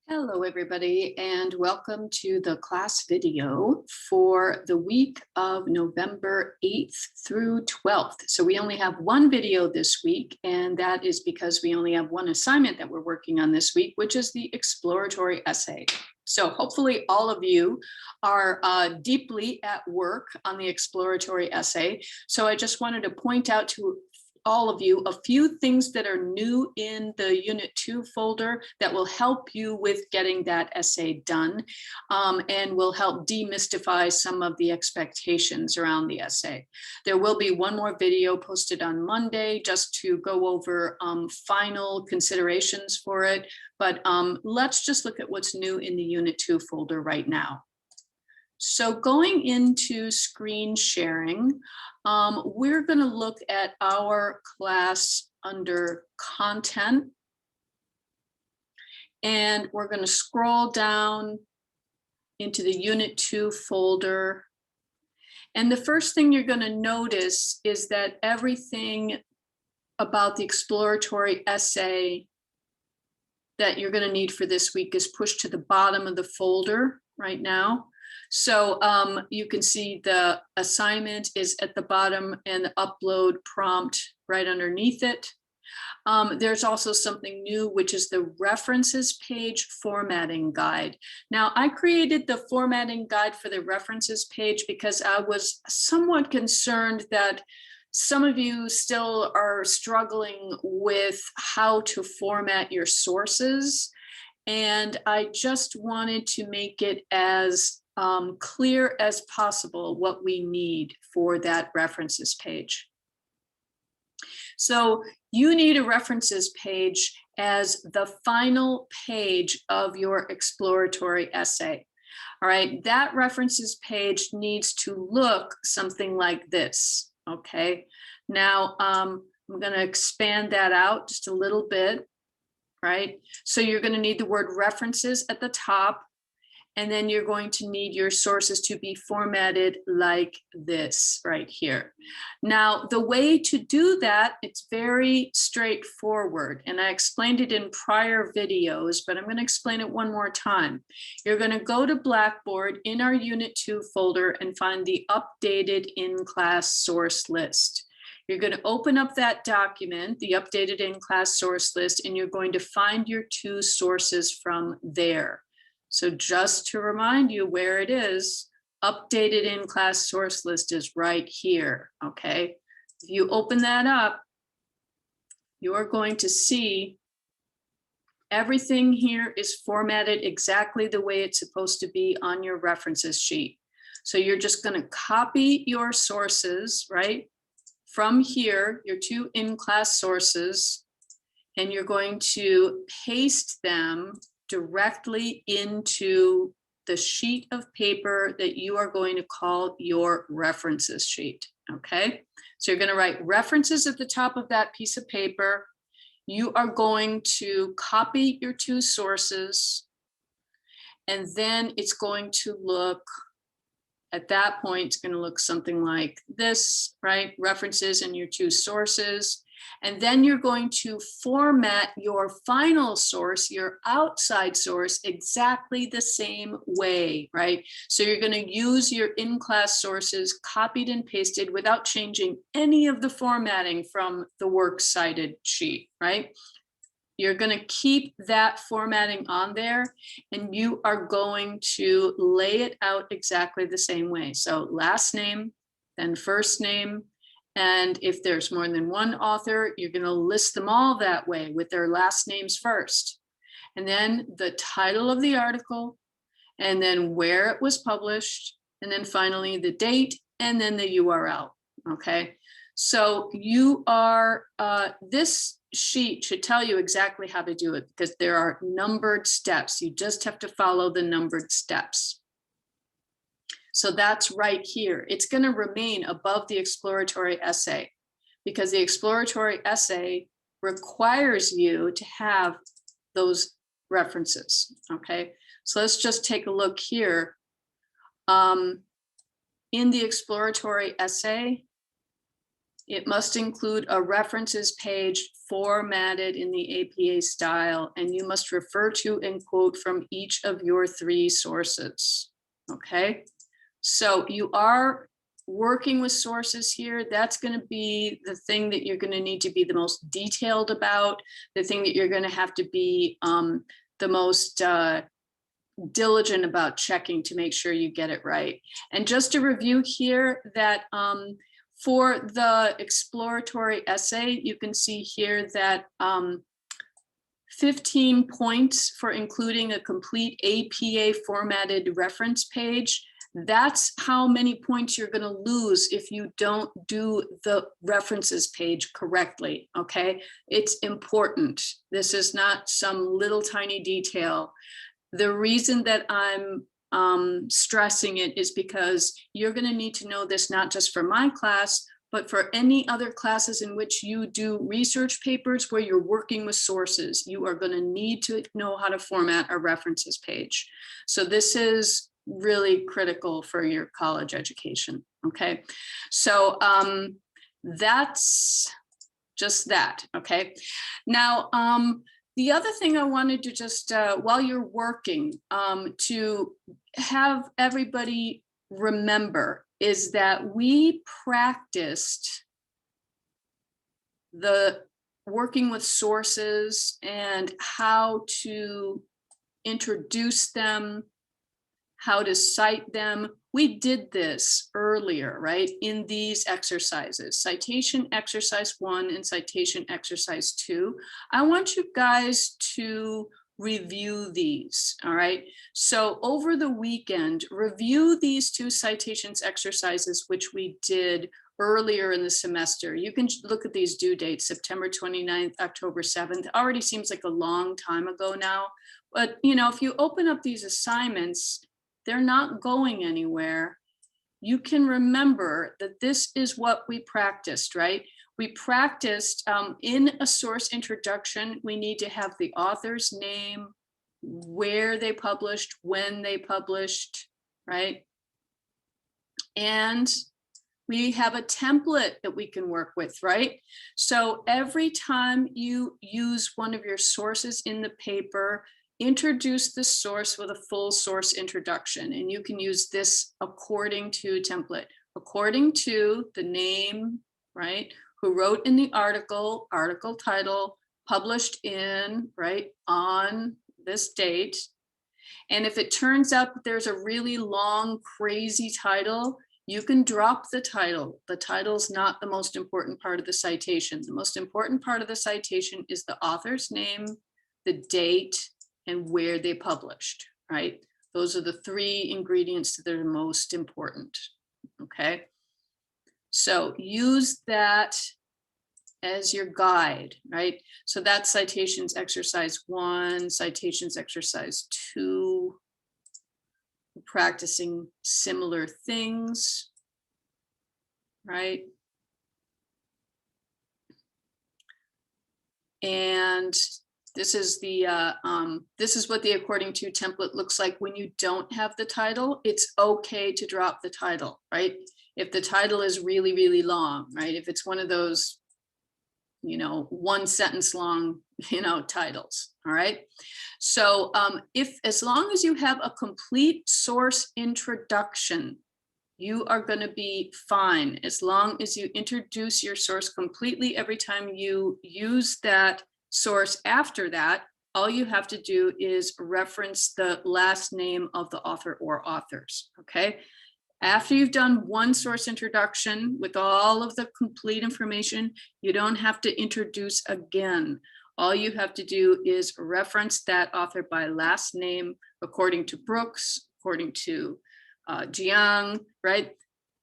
Hello, everybody, and welcome to the class video for the week of November 8th through 12th. So we only have one video this week, and that is because we only have one assignment that we're working on this week, which is the exploratory essay. So hopefully all of you are deeply at work on the exploratory essay. So I just wanted to point out to all of you a few things that are new in the Unit 2 folder that will help you with getting that essay done and will help demystify some of the expectations around the essay. There will be one more video posted on Monday just to go over final considerations for it, but let's just look at what's new in the Unit 2 folder right now. So going into screen sharing, we're going to look at our class under content. And we're going to scroll down into the Unit 2 folder. And the first thing you're going to notice is that everything about the exploratory essay that you're going to need for this week is pushed to the bottom of the folder right now. So you can see the assignment is at the bottom and the upload prompt right underneath it. There's also something new, which is the references page formatting guide. Now, I created the formatting guide for the references page because I was somewhat concerned that some of you still are struggling with how to format your sources. And I just wanted to make it as clear as possible what we need for that references page. So you need a references page as the final page of your exploratory essay. All right, that references page needs to look something like this. Okay, now I'm going to expand that out just a little bit. Right, so you're going to need the word references at the top. And then you're going to need your sources to be formatted like this right here. Now, the way to do that, it's very straightforward. And I explained it in prior videos, but I'm going to explain it one more time. You're going to go to Blackboard in our Unit 2 folder and find the updated in-class source list. You're going to open up that document, the updated in-class source list, and you're going to find your two sources from there. So just to remind you where it is, updated in-class source list is right here, okay? If you open that up, you're going to see everything here is formatted exactly the way it's supposed to be on your references sheet. So you're just going to copy your sources, right? From here, your two in-class sources, and you're going to paste them directly into the sheet of paper that you are going to call your references sheet, okay? So you're going to write references at the top of that piece of paper. You are going to copy your two sources, and then it's going to look, at that point, it's going to look something like this, right? References and your two sources. And then you're going to format your final source, your outside source, exactly the same way, right? So you're going to use your in-class sources copied and pasted without changing any of the formatting from the works cited sheet, right? You're going to keep that formatting on there, and you are going to lay it out exactly the same way. So last name, then first name. And if there's more than one author, you're going to list them all that way with their last names first. And then the title of the article, and then where it was published, and then finally the date, and then the URL. Okay. So you are, this sheet should tell you exactly how to do it because there are numbered steps. You just have to follow the numbered steps. So that's right here. It's going to remain above the exploratory essay because the exploratory essay requires you to have those references. Okay, so let's just take a look here. In the exploratory essay, It must include a references page formatted in the APA style, and you must refer to and quote from each of your 3 sources. Okay, so you are working with sources here. That's going to be the thing that you're going to need to be the most detailed about, the thing that you're going to have to be the most diligent about checking to make sure you get it right. And just to review here that for the exploratory essay, you can see here that 15 points for including a complete APA formatted reference page. That's how many points you're going to lose if you don't do the references page correctly. Okay, it's important. This is not some little tiny detail. The reason that I'm stressing it is because you're going to need to know this not just for my class, but for any other classes in which you do research papers where you're working with sources. You are going to need to know how to format a references page. So this is really critical for your college education. Okay, so that's just that. Okay, now the other thing I wanted to just while you're working to have everybody remember is that we practiced the working with sources and how to introduce them, how to cite them. We did this earlier, right, in these exercises, citation exercise 1 and citation exercise 2. I want you guys to review these, all right? So over the weekend, review these 2 citations exercises, which we did earlier in the semester. You can look at these due dates, September 29th, October 7th. Already seems like a long time ago now, but you know, if you open up these assignments, they're not going anywhere. You can remember that this is what we practiced, right? We practiced in a source introduction, we need to have the author's name, where they published, when they published, right? And we have a template that we can work with, right? So every time you use one of your sources in the paper, introduce the source with a full source introduction, and you can use this according to template, according to the name, right? Who wrote in the article, article title, published in, right, on this date. And if it turns out that there's a really long, crazy title, you can drop the title. The title's not the most important part of the citation. The most important part of the citation is the author's name, the date, and where they published, right? Those are the 3 ingredients that are most important, okay? So use that as your guide, right? So that's citations exercise 1, citations exercise 2, practicing similar things, right? And this is the this is what the according to template looks like when you don't have the title. It's okay to drop the title, right? If the title is really, really long, right? If it's one of those, you know, 1 sentence long, you know, titles, all right? So if, as long as you have a complete source introduction, you are going to be fine. As long as you introduce your source completely every time you use that source. After that, all you have to do is reference the last name of the author or authors, okay? After you've done 1 source introduction with all of the complete information, you don't have to introduce again. All you have to do is reference that author by last name, according to Brooks, according to Jiang, right?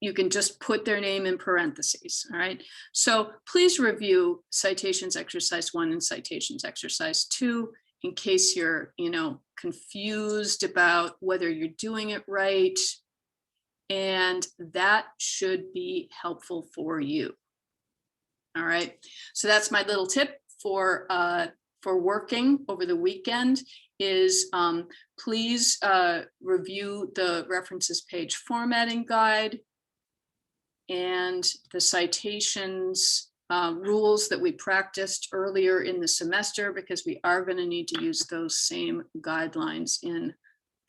You can just put their name in parentheses, all right? So please review citations exercise 1 and citations exercise 2 in case you're, you know, confused about whether you're doing it right. And that should be helpful for you. All right, so that's my little tip for working over the weekend is please review the references page formatting guide. and the citations rules that we practiced earlier in the semester, because we are going to need to use those same guidelines in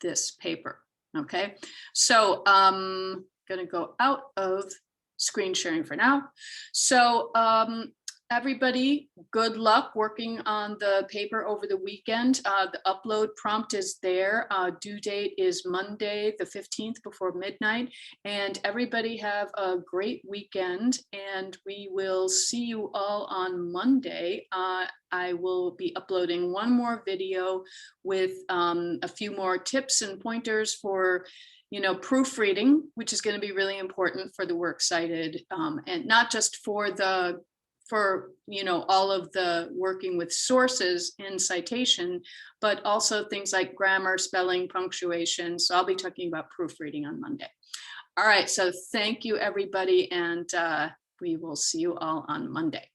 this paper. Okay, so I'm going to go out of screen sharing for now. So everybody, good luck working on the paper over the weekend. The upload prompt is there. Due date is Monday, the 15th before midnight. And everybody have a great weekend, and we will see you all on Monday. I will be uploading one more video with a few more tips and pointers for proofreading, which is going to be really important for the works cited, and not just for all of the working with sources in citation, but also things like grammar, spelling, punctuation. So I'll be talking about proofreading on Monday. All right, so thank you, everybody, and we will see you all on Monday.